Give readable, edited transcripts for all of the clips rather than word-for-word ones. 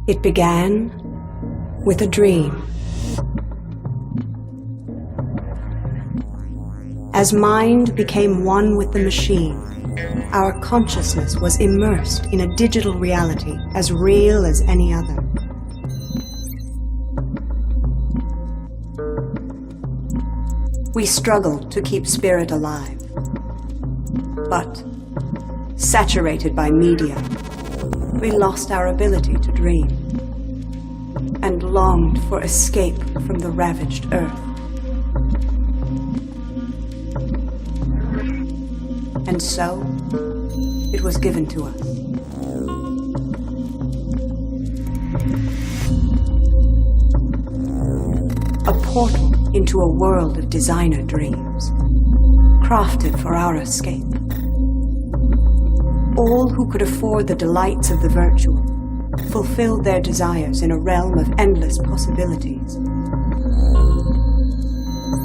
It began with a dream. As mind became one with the machine, our consciousness was immersed in a digital reality as real as any other. We struggled to keep spirit alive, but, saturated by media, we lost our ability to dream and longed for escape from the ravaged earth. And so, it was given to us. A portal into a world of designer dreams, crafted for our escape. All who could afford the delights of the virtual fulfilled their desires in a realm of endless possibilities.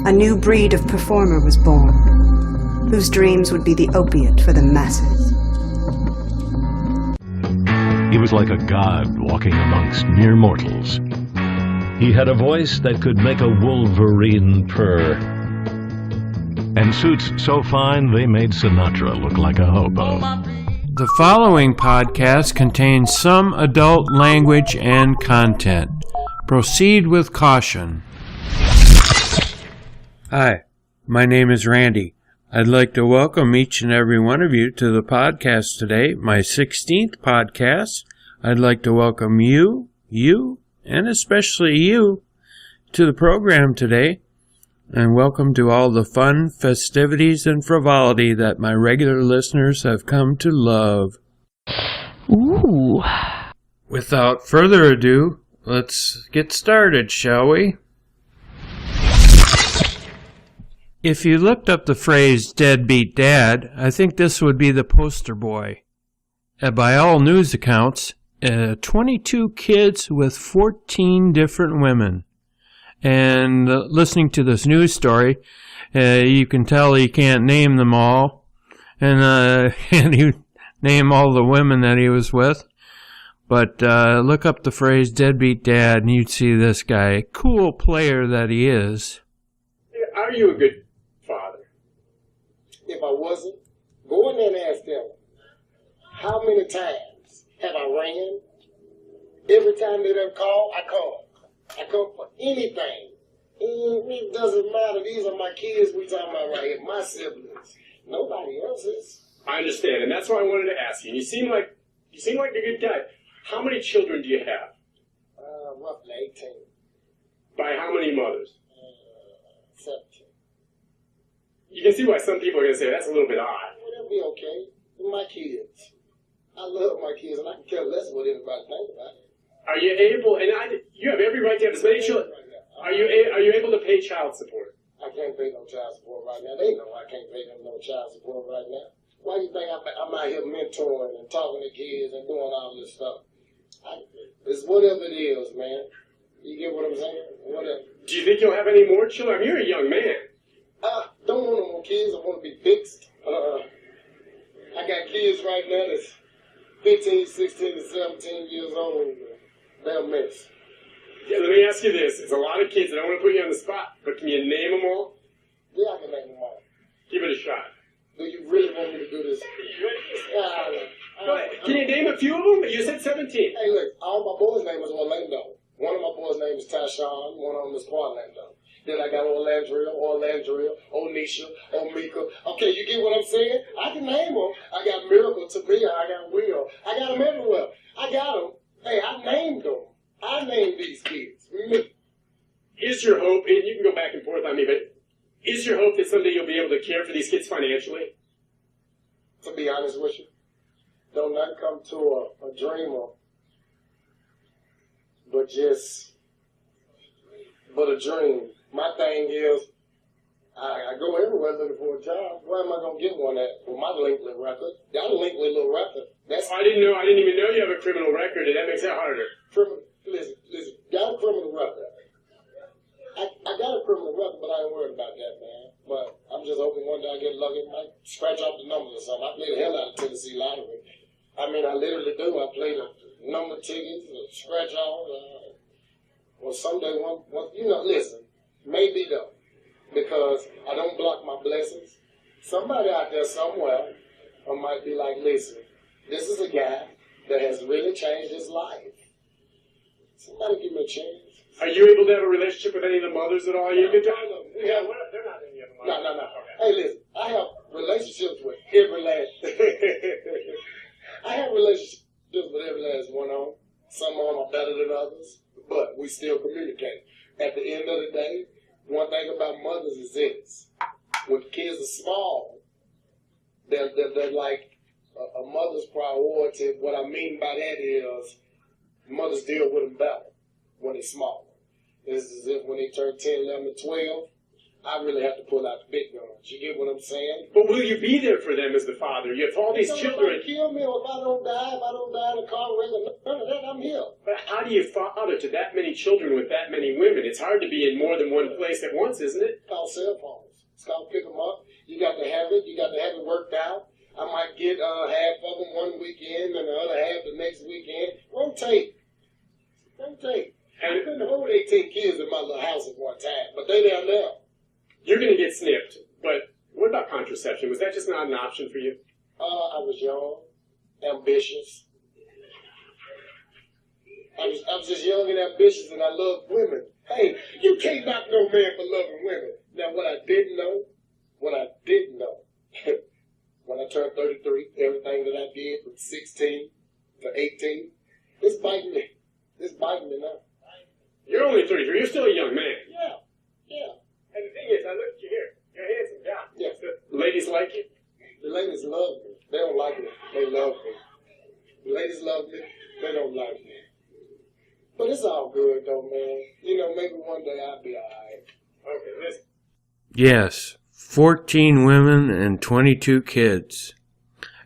A new breed of performer was born, whose dreams would be the opiate for the masses. He was like a god walking amongst mere mortals. He had a voice that could make a wolverine purr, and suits so fine they made Sinatra look like a hobo. The following podcast contains some adult language and content. Proceed with caution. Hi, my name is Randy. I'd like to welcome each and every one of you to the podcast today, my 16th podcast. I'd like to welcome you, and especially you, to the program today. And welcome to all the fun, festivities, and frivolity that my regular listeners have come to love. Ooh. Without further ado, let's get started, shall we? If you looked up the phrase deadbeat dad, I think this would be the poster boy. By all news accounts, 22 kids with 14 different women. And listening to this news story, you can tell he can't name them all. And he name all the women that he was with. But look up the phrase deadbeat dad and you'd see this guy. Cool player that he is. Are you a good father? If I wasn't, go in there and ask them, how many times have I ran? Every time they done call, I call. I come for anything. It doesn't matter. These are my kids we talking about right here. My siblings. Nobody else's. I understand, and that's why I wanted to ask you. You seem like a good guy. How many children do you have? Roughly 18. By how many mothers? 17. You can see why some people are going to say that's a little bit odd. Well, that'll be okay. They're my kids. I love my kids, and I can care less what anybody thinks about it. Are you able, and you have every right to have as many children. Are you able to pay child support? I can't pay no child support right now. They know I can't pay them no child support right now. Why do you think I'm out here mentoring and talking to kids and doing all this stuff? It's whatever it is, man. You get what I'm saying? Whatever. Do you think you'll have any more children? I mean, you're a young man. Don't want no more kids. I want to be fixed. I got kids right now that's 15, 16, and 17 years old. They're a mess. Yeah, let me ask you this. There's a lot of kids, and I don't want to put you on the spot, but can you name them all? Yeah, I can name them all. Give it a shot. Do you really want me to do this? Go ahead. Can you name a few of them? You said 17. Hey, look, all my boys' name is Orlando. One of my boys' name is Tyshawn. One of them is Orlando. Then I got Orlandria, Onisha, Omika. Okay, you get what I'm saying? I can name them. I got Miracle, Tamia, I got Will. I got them everywhere. I got them. Hey, I named them. I named these kids. Me. Is your hope, and you can go back and forth on me, but is your hope that someday you'll be able to care for these kids financially? To be honest with you, don't not come to a dreamer, but a dream. My thing is, I go everywhere looking for a job. Where am I going to get one at? With my Linkley record. Got a Linkley little record. I didn't even know you have a criminal record, and that makes it harder. Listen, got a criminal record. I got a criminal record, but I ain't worried about that, man. But I'm just hoping one day I get lucky, might scratch off the numbers or something. I play the hell out of Tennessee Lottery. I mean, I literally do. I play the number tickets, scratch off, or someday listen, maybe though, because I don't block my blessings. Somebody out there somewhere might be like, listen, this is a guy that has really changed his life. Somebody give me a chance. Are you able to have a relationship with any of the mothers at all? You can tell them. Yeah, they're not any of the mothers. No. Okay. Hey, listen, I have relationships with every last. I have relationships with every last one of them. Some of them are better than others, but we still communicate. At the end of the day, one thing about mothers is this: when kids are small, they're like a mother's priority. What I mean by that is mothers deal with them better when they're small. It's as if when they turn 10, 11, and 12, I really have to pull out the big guns. You get what I'm saying? But will you be there for them as the father? You have all these children. Kill me, or if I don't die in a car wreck, none of that, I'm here. But how do you father to that many children with that many women? It's hard to be in more than one place at once, isn't it? It's called cell phones. It's called pick them up. You got to have it. You got to have it worked out. I might get half of them one weekend and the other half the next weekend. Rotate. And I couldn't hold 18 kids in my little house at one time, but they down there. You're going to get snipped, but what about contraception? Was that just not an option for you? I was young, ambitious. I was just young and ambitious, and I loved women. Hey, you can't knock no man for loving women. Now, what I didn't know, when I turned 33, everything that I did from 16 to 18, it's biting me. It's biting me now. You're only 33. You're still a young man. Yeah. And the thing is, I look at you here. You're a handsome guy. Yeah. The ladies like you? The ladies love me. They don't like me. They love me. The ladies love me. They don't like me. But it's all good, though, man. Maybe one day I'll be all right. Okay, listen. Yes, 14 women and 22 kids.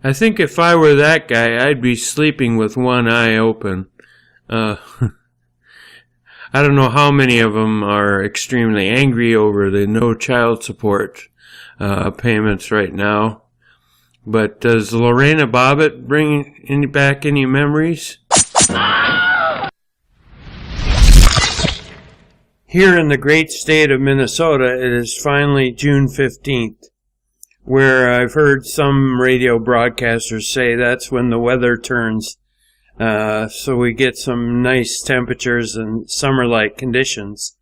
I think if I were that guy, I'd be sleeping with one eye open. I don't know how many of them are extremely angry over the no child support payments right now. But does Lorena Bobbitt bring back any memories? Here in the great state of Minnesota, it is finally June 15th, where I've heard some radio broadcasters say that's when the weather turns. So we get some nice temperatures and summer-like conditions.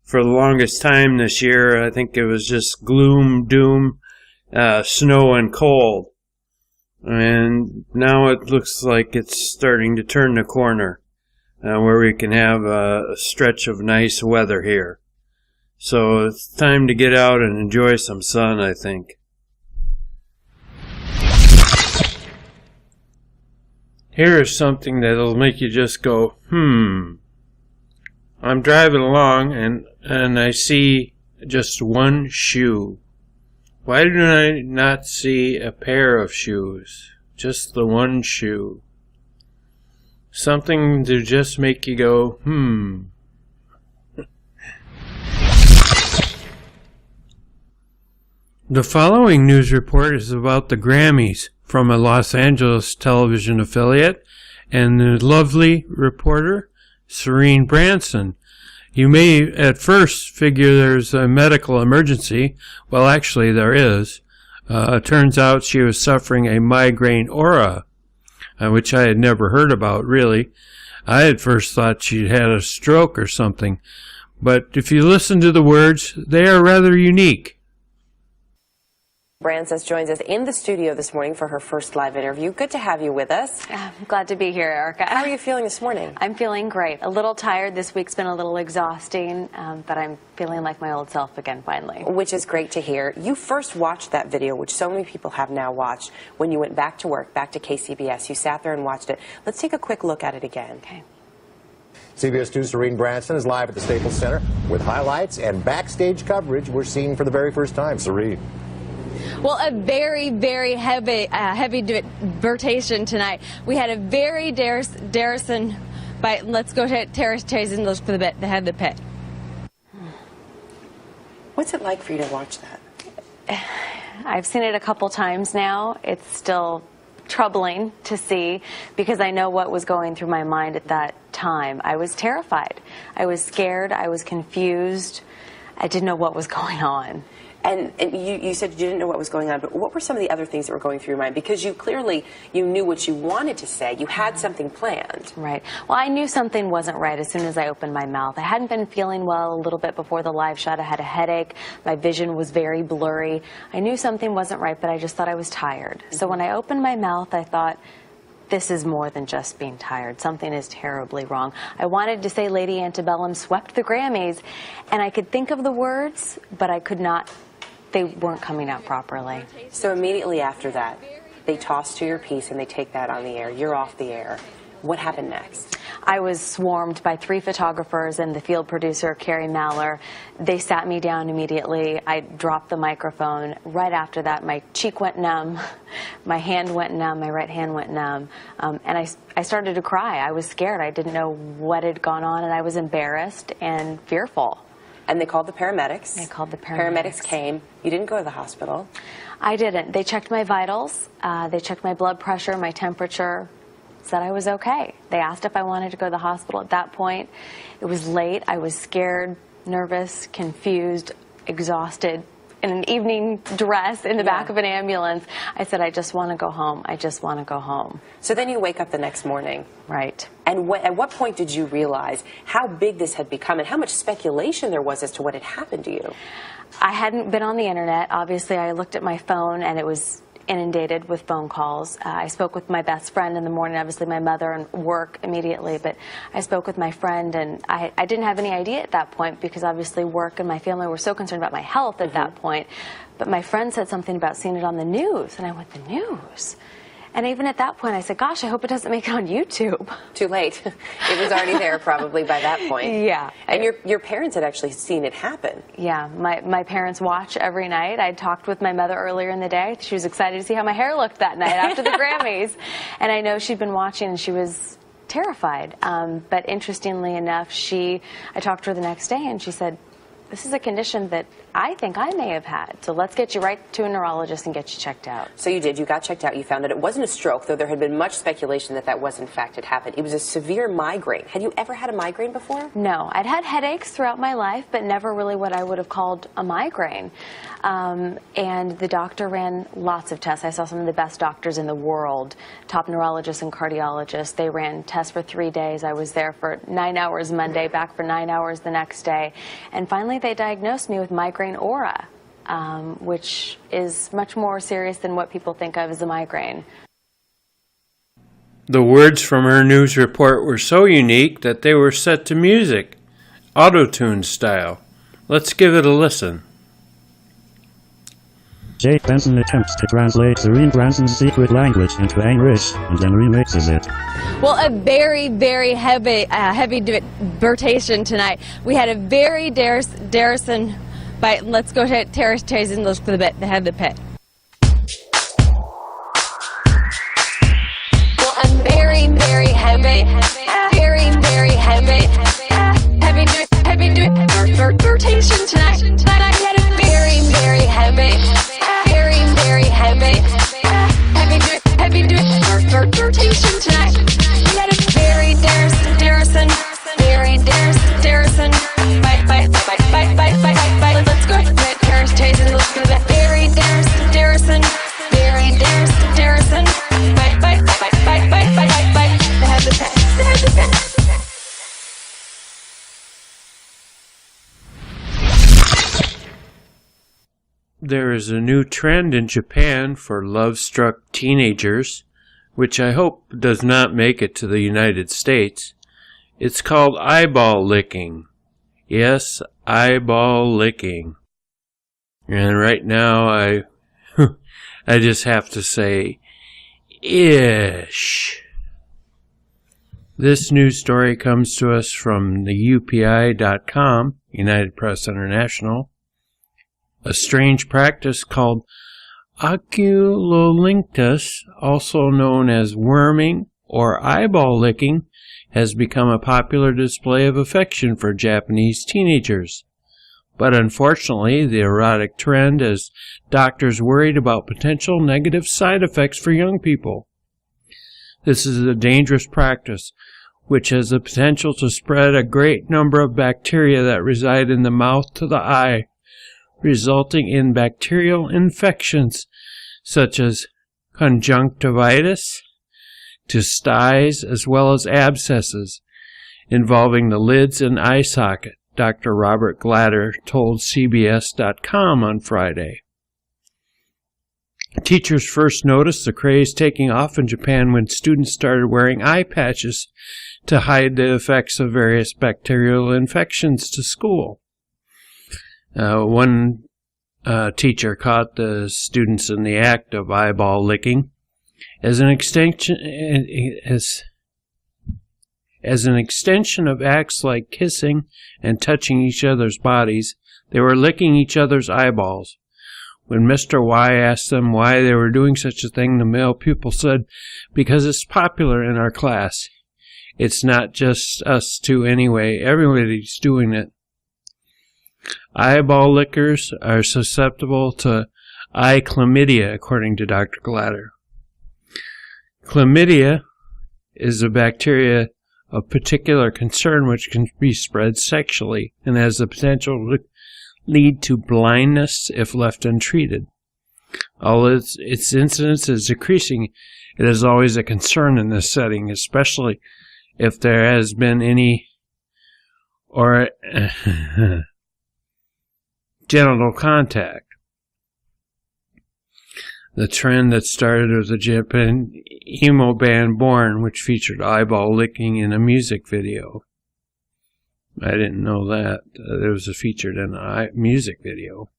For the longest time this year, I think it was just gloom, doom, snow and cold. And now it looks like it's starting to turn the corner, where we can have a stretch of nice weather here. So it's time to get out and enjoy some sun, I think. Here's something that'll make you just go, I'm driving along and I see just one shoe. Why do I not see a pair of shoes? Just the one shoe. Something to just make you go, The following news report is about the Grammys from a Los Angeles television affiliate and the lovely reporter, Serene Branson. You may at first figure there's a medical emergency. Well, actually there is. It turns out she was suffering a migraine aura, which I had never heard about, really. I at first thought she'd had a stroke or something. But if you listen to the words, they are rather unique. Branson joins us in the studio this morning for her first live interview. Good to have you with us. I'm glad to be here, Erica. How are you feeling this morning? I'm feeling great. A little tired. This week's been a little exhausting, but I'm feeling like my old self again, finally. Which is great to hear. You first watched that video, which so many people have now watched, when you went back to work, back to KCBS. You sat there and watched it. Let's take a quick look at it again. Okay. CBS 2's Serene Branson is live at the Staples Center with highlights and backstage coverage we're seeing for the very first time. Serene. Well, a very, very heavy divertation tonight. We had a very Darrison fight. Let's go to Terrace Chase and look for the head of the pit. What's it like for you to watch that? I've seen it a couple times now. It's still troubling to see because I know what was going through my mind at that time. I was terrified. I was scared. I was confused. I didn't know what was going on. And you said you didn't know what was going on, but what were some of the other things that were going through your mind? Because you knew what you wanted to say. You had something planned. Right. Well, I knew something wasn't right as soon as I opened my mouth. I hadn't been feeling well a little bit before the live shot. I had a headache. My vision was very blurry. I knew something wasn't right, but I just thought I was tired. So when I opened my mouth, I thought, this is more than just being tired. Something is terribly wrong. I wanted to say Lady Antebellum swept the Grammys, and I could think of the words, but I could not. They weren't coming out properly. So immediately after that, they toss to your piece and they take that on the air. You're off the air. What happened next? I was swarmed by 3 photographers and the field producer, Carrie Maller. They sat me down immediately. I dropped the microphone. Right after that, my cheek went numb, my hand went numb, my right hand went numb, and I started to cry. I was scared. I didn't know what had gone on, and I was embarrassed and fearful. And they called the paramedics. They called the paramedics. Paramedics came. You didn't go to the hospital. I didn't. They checked my vitals. They checked my blood pressure, my temperature, said I was okay. They asked if I wanted to go to the hospital. At that point, it was late. I was scared, nervous, confused, exhausted, in an evening dress in the back of an ambulance. I said, I just want to go home. I just want to go home. So then you wake up the next morning. Right. And at what point did you realize how big this had become and how much speculation there was as to what had happened to you? I hadn't been on the internet. Obviously, I looked at my phone and it was inundated with phone calls. I spoke with my best friend in the morning, obviously my mother, and work immediately, but I spoke with my friend, and I didn't have any idea at that point because obviously work and my family were so concerned about my health at that point. But my friend said something about seeing it on the news, and I went, the news? And even at that point, I said, gosh, I hope it doesn't make it on YouTube. Too late. It was already there probably by that point. Yeah. And your parents had actually seen it happen. Yeah. My parents watch every night. I talked with my mother earlier in the day. She was excited to see how my hair looked that night after the Grammys. And I know she'd been watching, and she was terrified. But interestingly enough, I talked to her the next day, and she said, this is a condition that I think I may have had. So let's get you right to a neurologist and get you checked out. So you did. You got checked out. You found out it wasn't a stroke, though there had been much speculation that was in fact had happened. It was a severe migraine. Had you ever had a migraine before? No. I'd had headaches throughout my life, but never really what I would have called a migraine. And the doctor ran lots of tests. I saw some of the best doctors in the world, top neurologists and cardiologists. They ran tests for 3 days. I was there for 9 hours Monday, back for 9 hours the next day. And finally, they diagnosed me with migraine aura, which is much more serious than what people think of as a migraine. The words from her news report were so unique that they were set to music, auto-tune style. Let's give it a listen. Jake Benson attempts to translate Serene Branson's secret language into English and then remixes it. Well, a very, very heavy vertation tonight. We had a very Darrison, but let's go to Terrace and look for the bit, the head of the pit. Well, a very, very heavy vertation tonight. We had a very, very heavy vertation tonight. We had a very Darrison, bye. Let's go to Terrace and look for the very Darrison, bye. They have the pen. There is a new trend in Japan for love-struck teenagers, which I hope does not make it to the United States. It's called eyeball licking. Yes, eyeball licking. And right now I just have to say, ish. This news story comes to us from the UPI.com, United Press International. A strange practice called oculolinctus, also known as worming or eyeball licking, has become a popular display of affection for Japanese teenagers. But unfortunately, the erotic trend has doctors worried about potential negative side effects for young people. This is a dangerous practice, which has the potential to spread a great number of bacteria that reside in the mouth to the eye, resulting in bacterial infections such as conjunctivitis, cystitis, as well as abscesses involving the lids and eye socket, Dr. Robert Glatter told CBS.com on Friday. Teachers first noticed the craze taking off in Japan when students started wearing eye patches to hide the effects of various bacterial infections to school. One teacher caught the students in the act of eyeball licking. As an extension of acts like kissing and touching each other's bodies, they were licking each other's eyeballs. When Mr. Y asked them why they were doing such a thing, the male pupil said, "Because it's popular in our class. It's not just us two anyway. Everybody's doing it." Eyeball lickers are susceptible to eye chlamydia, according to Dr. Glatter. Chlamydia is a bacteria of particular concern which can be spread sexually and has the potential to lead to blindness if left untreated. Although its incidence is decreasing, it is always a concern in this setting, especially if there has been any genital contact. The trend that started with the Japan emo band Born, which featured eyeball licking in a music video. I didn't know that. It was featured in a music video.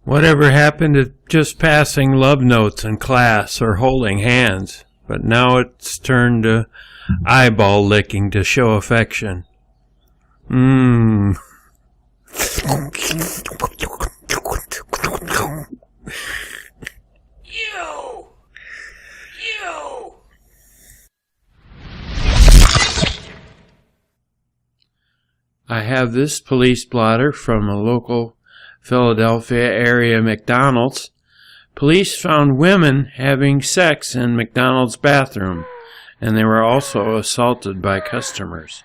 Whatever happened to just passing love notes in class or holding hands? But now it's turned to eyeball licking to show affection. I have this police blotter from a local Philadelphia area McDonald's. Police found women having sex in McDonald's bathroom, and they were also assaulted by customers.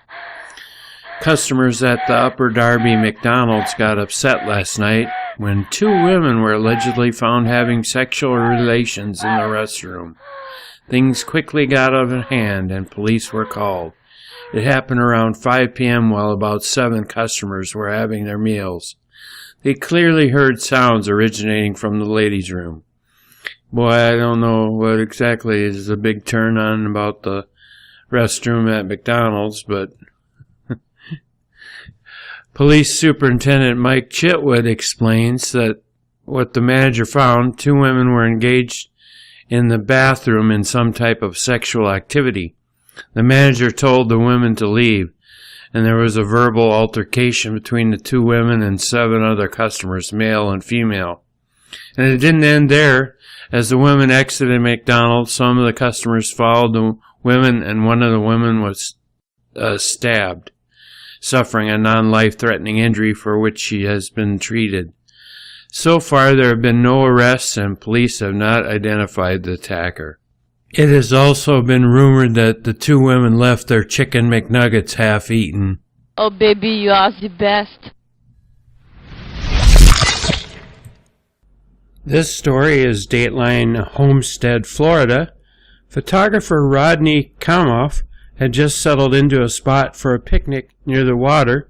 Customers at the Upper Darby McDonald's got upset last night when 2 women were allegedly found having sexual relations in the restroom. Things quickly got out of hand and police were called. It happened around 5 p.m. while about 7 customers were having their meals. They clearly heard sounds originating from the ladies' room. Boy, I don't know what exactly is the big turn on about the restroom at McDonald's, but Police Superintendent Mike Chitwood explains that what the manager found, 2 women were engaged in the bathroom in some type of sexual activity. The manager told the women to leave, and there was a verbal altercation between the 2 women and 7 other customers, male and female. And it didn't end there. As the women exited McDonald's, some of the customers followed the women, and one of the women was stabbed, suffering a non-life-threatening injury for which she has been treated. So far, there have been no arrests, and police have not identified the attacker. It has also been rumored that the 2 women left their chicken McNuggets half-eaten. Oh, baby, you are the best. This story is Dateline Homestead, Florida. Photographer Rodney Kamoff had just settled into a spot for a picnic near the water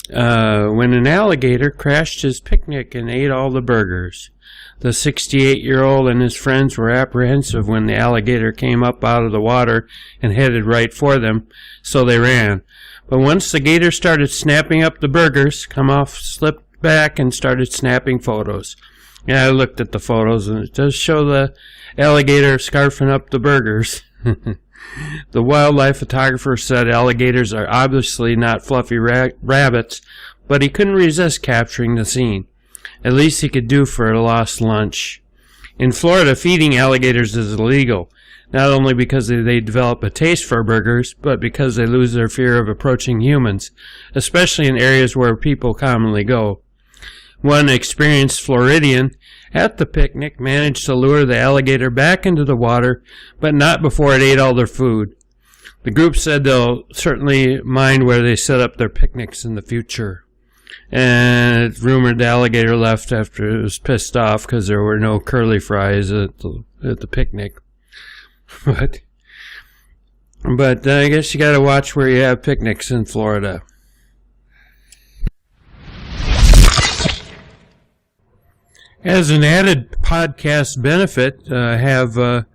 when an alligator crashed his picnic and ate all the burgers. The 68-year-old and his friends were apprehensive when the alligator came up out of the water and headed right for them, so they ran. But once the gator started snapping up the burgers, Kamoff slipped back and started snapping photos. Yeah, I looked at the photos, and it does show the alligator scarfing up the burgers. The wildlife photographer said alligators are obviously not fluffy rabbits, but he couldn't resist capturing the scene. At least he could do for a lost lunch. In Florida, feeding alligators is illegal, not only because they develop a taste for burgers, but because they lose their fear of approaching humans, especially in areas where people commonly go. One experienced Floridian at the picnic managed to lure the alligator back into the water, but not before it ate all their food. The group said they'll certainly mind where they set up their picnics in the future. And it's rumored the alligator left after it was pissed off because there were no curly fries at the picnic. But I guess you got to watch where you have picnics in Florida. As an added podcast benefit, I have a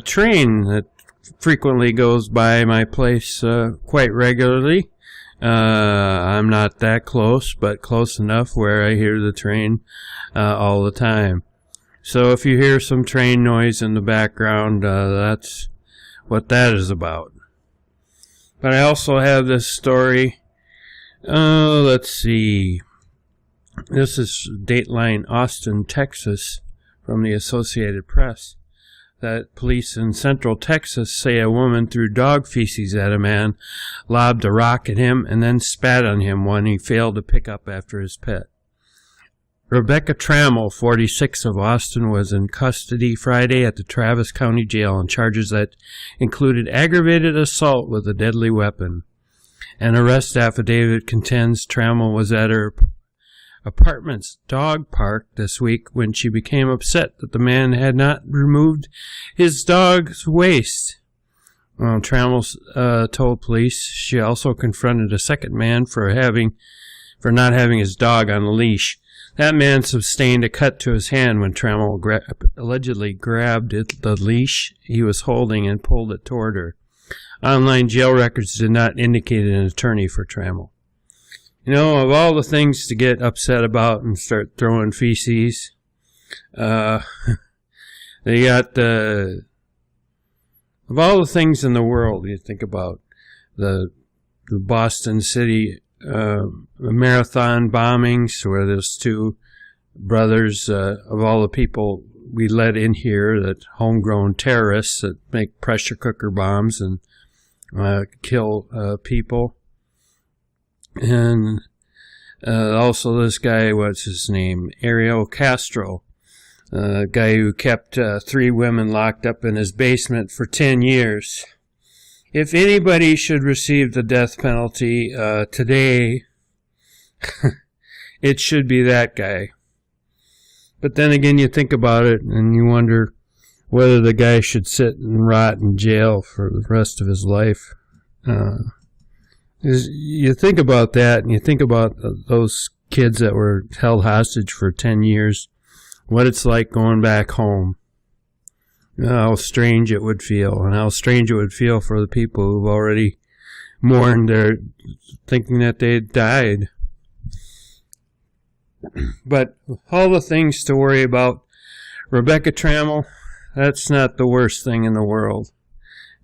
train that frequently goes by my place quite regularly. I'm not that close, but close enough where I hear the train all the time. So if you hear some train noise in the background, that's what that is about. But I also have this story. Let's see. This is Dateline Austin, Texas, from the Associated Press. That police in Central Texas say a woman threw dog feces at a man, lobbed a rock at him, and then spat on him when he failed to pick up after his pet. Rebecca Trammell, 46, of Austin, was in custody Friday at the Travis County Jail on charges that included aggravated assault with a deadly weapon. An arrest affidavit contends Trammell was at her apartment's dog park this week when she became upset that the man had not removed his dog's waste. Well, Trammell told police she also confronted a second man for not having his dog on a leash. That man sustained a cut to his hand when Trammell allegedly grabbed the leash he was holding and pulled it toward her. Online jail records did not indicate an attorney for Trammell. You know, of all the things to get upset about and start throwing feces, they got of all the things in the world, you think about the Boston City marathon bombings, where there's two brothers, of all the people we let in here, that homegrown terrorists that make pressure cooker bombs and kill people. And also this guy, what's his name? Ariel Castro, a guy who kept 3 women locked up in his basement for 10 years. If anybody should receive the death penalty today, it should be that guy. But then again, you think about it and you wonder whether the guy should sit and rot in jail for the rest of his life. You think about that, and you think about those kids that were held hostage for 10 years, what it's like going back home. How strange it would feel, and how strange it would feel for the people who've already mourned their thinking that they had died. But all the things to worry about, Rebecca Trammell, that's not the worst thing in the world.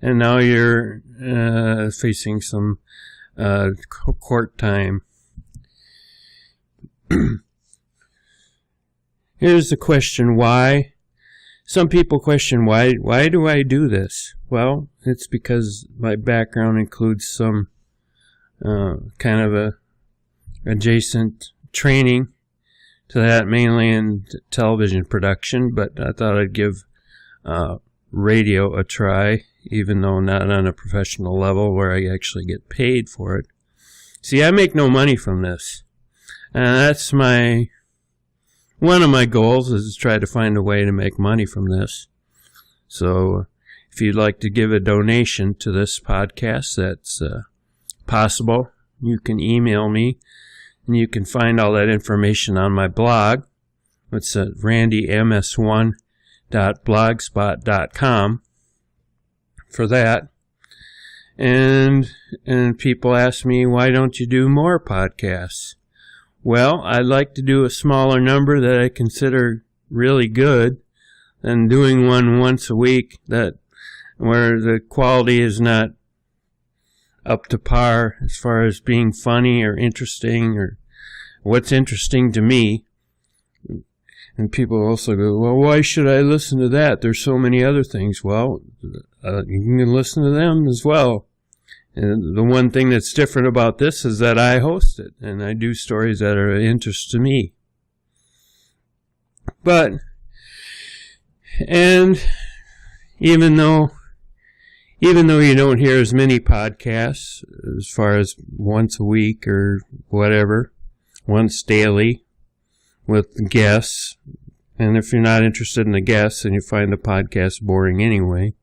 And now you're facing some court time. Here's the question, why? Some people question, why do I do this? Well, it's because my background includes some kind of a adjacent training to that, mainly in television production, but I thought I'd give radio a try, even though not on a professional level where I actually get paid for it. See, I make no money from this, and that's one of my goals is to try to find a way to make money from this. So if you'd like to give a donation to this podcast, that's possible. You can email me, and you can find all that information on my blog. It's at randyms1.blogspot.com for that. And people ask me, why don't you do more podcasts? Well, I'd like to do a smaller number that I consider really good than doing one once a week where the quality is not up to par as far as being funny or interesting or what's interesting to me. And people also go, well, why should I listen to that? There's so many other things. Well, you can listen to them as well. And the one thing that's different about this is that I host it, and I do stories that are of interest to me. And even though you don't hear as many podcasts, as far as once a week or whatever, once daily with guests, and if you're not interested in the guests, then you find the podcast boring anyway.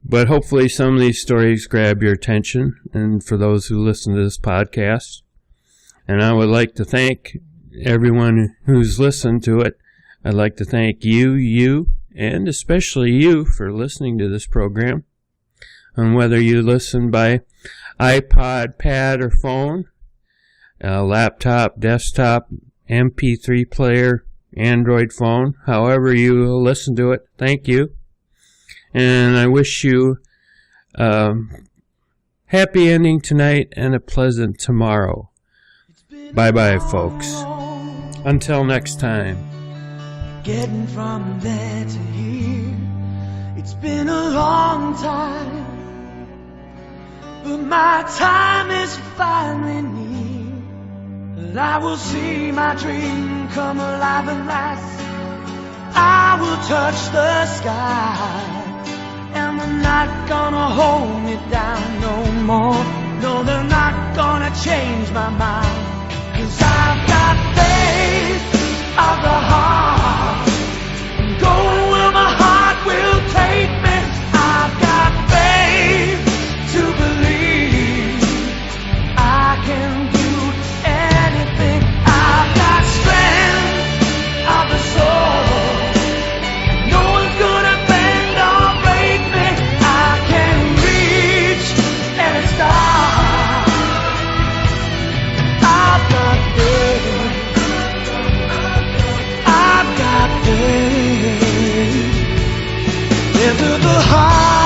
But hopefully some of these stories grab your attention, and for those who listen to this podcast. And I would like to thank everyone who's listened to it. I'd like to thank you, and especially you for listening to this program. And whether you listen by iPod, pad, or phone, laptop, desktop, MP3 player, Android phone, however you listen to it, thank you. And I wish you a happy ending tonight and a pleasant tomorrow. Bye-bye, folks. Until next time. Getting from there to here, it's been a long time, but my time is finally near, and I will see my dream come alive at last. I will touch the sky, and they're not gonna hold me down no more. No, they're not gonna change my mind, 'cause I've got faith of the heart, going where my heart will take me. I've got faith to believe I can do anything. I've got strength of the soul, no one's gonna bend or break me. I can reach any star. I've got faith, I've got faith into the heart.